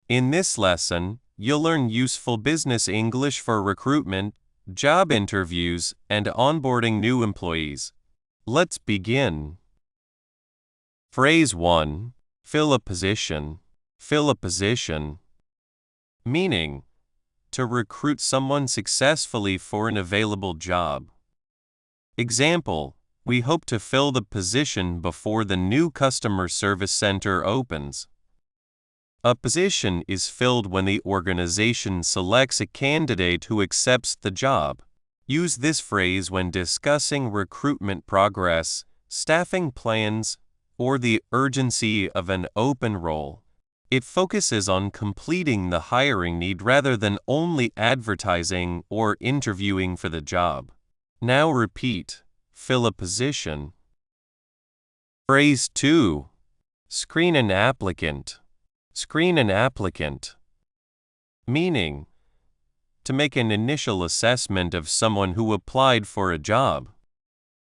In this lesson, you'll learn useful business English for recruitment, job interviews, and onboarding new employees. Let's begin. Phrase 1. Fill a position. Fill a position. Meaning, to recruit someone successfully for an available job. Example, we hope to fill the position before the new customer service center opens. A position is filled when the organization selects a candidate who accepts the job. Use this phrase when discussing recruitment progress, staffing plans, or the urgency of an open role. It focuses on completing the hiring need rather than only advertising or interviewing for the job. Now repeat, fill a position. Phrase 2. Screen an applicant. Screen an applicant. Meaning, to make an initial assessment of someone who applied for a job.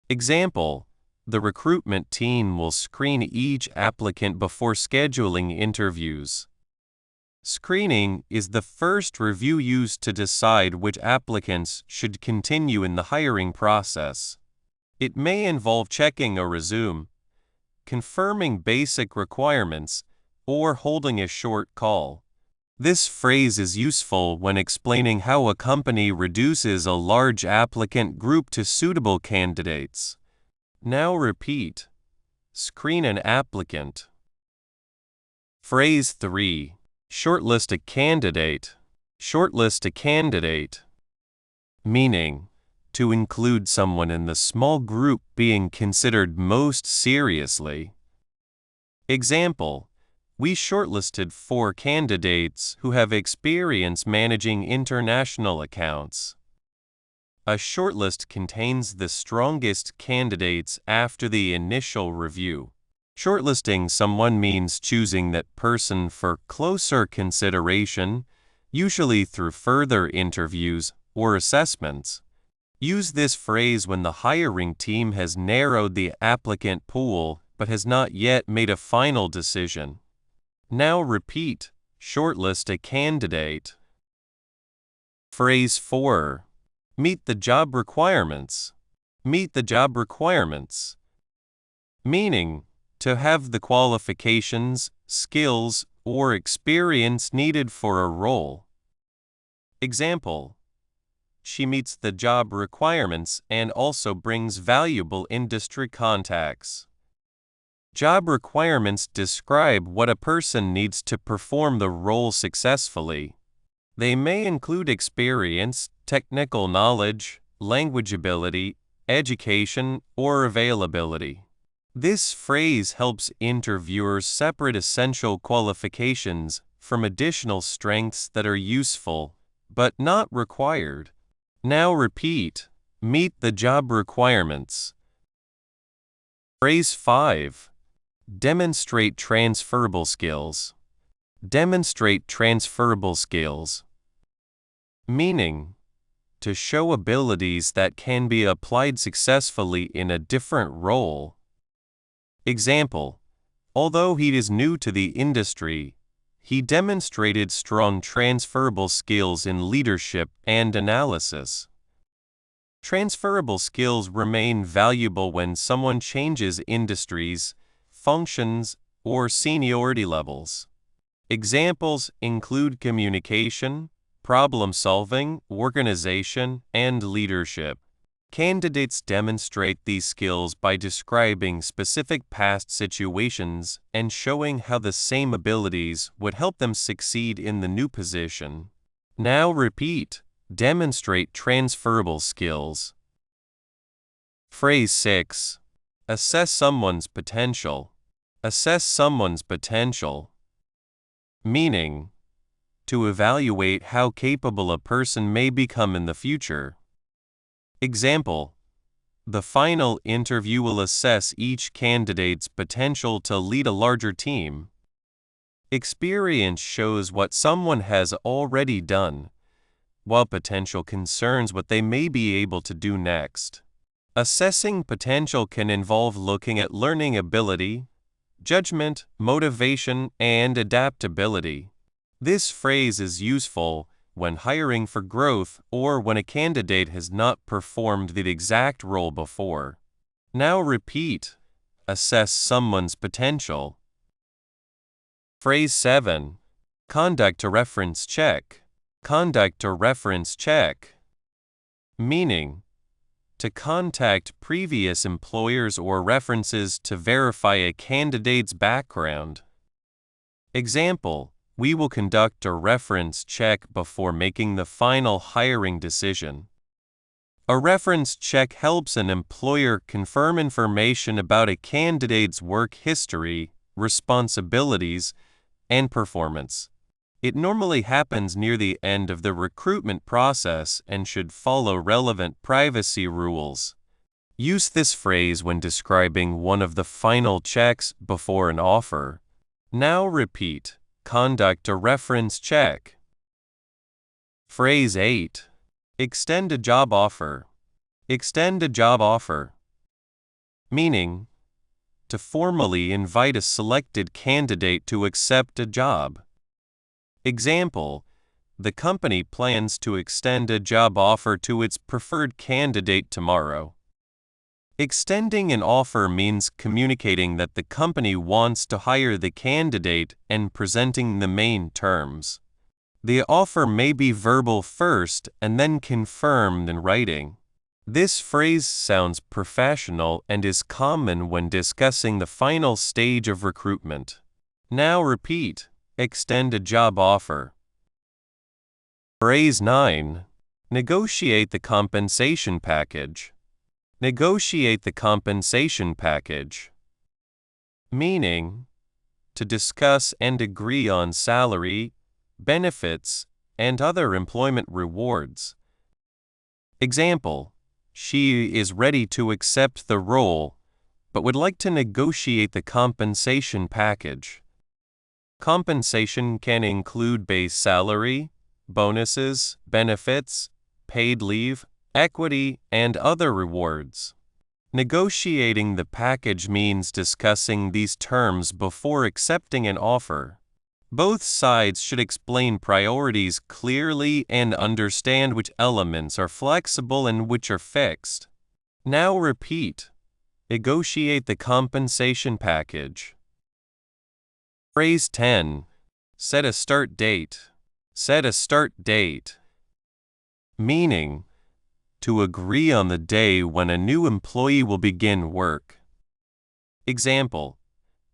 Example, the recruitment team will screen each applicant before scheduling interviews. Screening is the first review used to decide which applicants should continue in the hiring process. It may involve checking a resume, confirming basic requirements, or holding a short call. This phrase is useful when explaining how a company reduces a large applicant group to suitable candidates. Now repeat, screen an applicant. Phrase 3. Shortlist a candidate. Shortlist a candidate. Meaning, to include someone in the small group being considered most seriously. Example, we shortlisted 4 candidates who have experience managing international accounts. A shortlist contains the strongest candidates after the initial review. Shortlisting someone means choosing that person for closer consideration, usually through further interviews or assessments. Use this phrase when the hiring team has narrowed the applicant pool but has not yet made a final decision. Now repeat, shortlist a candidate. Phrase 4. Meet the job requirements. Meet the job requirements. Meaning, to have the qualifications, skills, or experience needed for a role. Example, she meets the job requirements and also brings valuable industry contacts. Job requirements describe what a person needs to perform the role successfully. They may include experience, technical knowledge, language ability, education, or availability. This phrase helps interviewers separate essential qualifications from additional strengths that are useful, but not required. Now repeat, meet the job requirements. Phrase 5. Demonstrate transferable skills. Demonstrate transferable skills. Meaning, to show abilities that can be applied successfully in a different role. Example, although he is new to the industry, he demonstrated strong transferable skills in leadership and analysis. Transferable skills remain valuable when someone changes industries, functions, or seniority levels. Examples include communication, problem-solving, organization, and leadership. Candidates demonstrate these skills by describing specific past situations and showing how the same abilities would help them succeed in the new position. Now repeat, demonstrate transferable skills. Phrase 6. Assess someone's potential. Assess someone's potential. Meaning, to evaluate how capable a person may become in the future. Example, the final interview will assess each candidate's potential to lead a larger team. Experience shows what someone has already done, while potential concerns what they may be able to do next. Assessing potential can involve looking at learning ability, judgment, motivation, and adaptability. This phrase is useful when hiring for growth or when a candidate has not performed the exact role before. Now repeat. Assess someone's potential. Phrase 7. Conduct a reference check. Conduct a reference check. Meaning, to contact previous employers or references to verify a candidate's background. Example, we will conduct a reference check before making the final hiring decision. A reference check helps an employer confirm information about a candidate's work history, responsibilities, and performance. It normally happens near the end of the recruitment process and should follow relevant privacy rules. Use this phrase when describing one of the final checks before an offer. Now repeat. Conduct a reference check. Phrase 8. Extend a job offer. Extend a job offer. Meaning, to formally invite a selected candidate to accept a job. Example, the company plans to extend a job offer to its preferred candidate tomorrow. Extending an offer means communicating that the company wants to hire the candidate and presenting the main terms. The offer may be verbal first and then confirmed in writing. This phrase sounds professional and is common when discussing the final stage of recruitment. Now repeat. Extend a job offer. Phrase 9. Negotiate the compensation package. Negotiate the compensation package. Meaning, to discuss and agree on salary, benefits, and other employment rewards. Example, she is ready to accept the role, but would like to negotiate the compensation package. Compensation can include base salary, bonuses, benefits, paid leave, equity, and other rewards. Negotiating the package means discussing these terms before accepting an offer. Both sides should explain priorities clearly and understand which elements are flexible and which are fixed. Now repeat. Negotiate the compensation package. Phrase 10. Set a start date. Set a start date. Meaning, to agree on the day when a new employee will begin work. Example,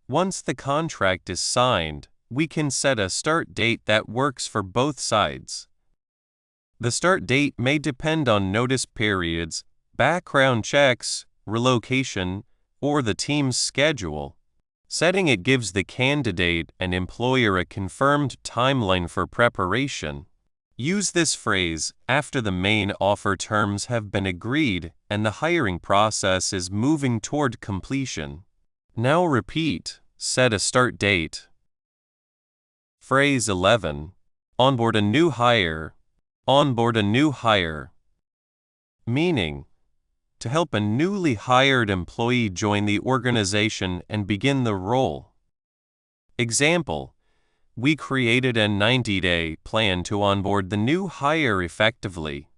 once the contract is signed, we can set a start date that works for both sides. The start date may depend on notice periods, background checks, relocation, or the team's schedule. Setting it gives the candidate and employer a confirmed timeline for preparation. Use this phrase after the main offer terms have been agreed and the hiring process is moving toward completion. Now repeat. Set a start date. Phrase 11. Onboard a new hire. Onboard a new hire. Meaning, to help a newly hired employee join the organization and begin the role. Example, we created a 90-day plan to onboard the new hire effectively.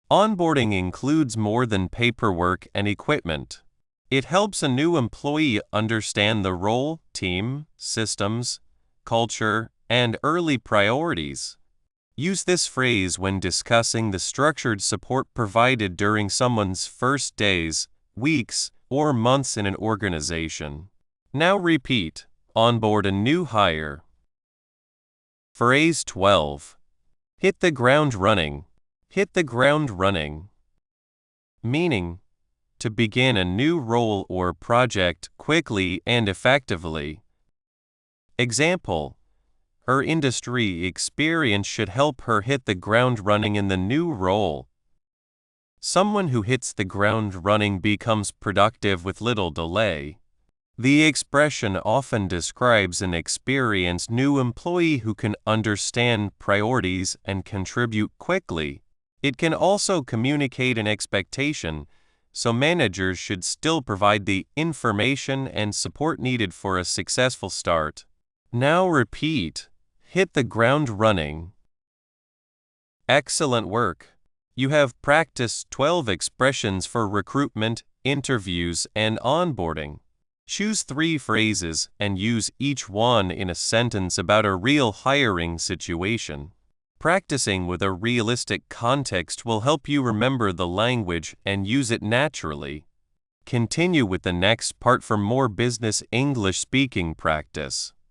Onboarding includes more than paperwork and equipment. It helps a new employee understand the role, team, systems, culture, and early priorities. Use this phrase when discussing the structured support provided during someone's first days, weeks, or months in an organization. Now repeat. Onboard a new hire. Phrase 12. Hit the ground running. Hit the ground running. Meaning, to begin a new role or project quickly and effectively. Example, her industry experience should help her hit the ground running in the new role. Someone who hits the ground running becomes productive with little delay. The expression often describes an experienced new employee who can understand priorities and contribute quickly. It can also communicate an expectation, so managers should still provide the information and support needed for a successful start. Now repeat. Hit the ground running. Excellent work. You have practiced 12 expressions for recruitment, interviews, and onboarding. Choose 3 phrases and use each one in a sentence about a real hiring situation. Practicing with a realistic context will help you remember the language and use it naturally. Continue with the next part for more business English speaking practice.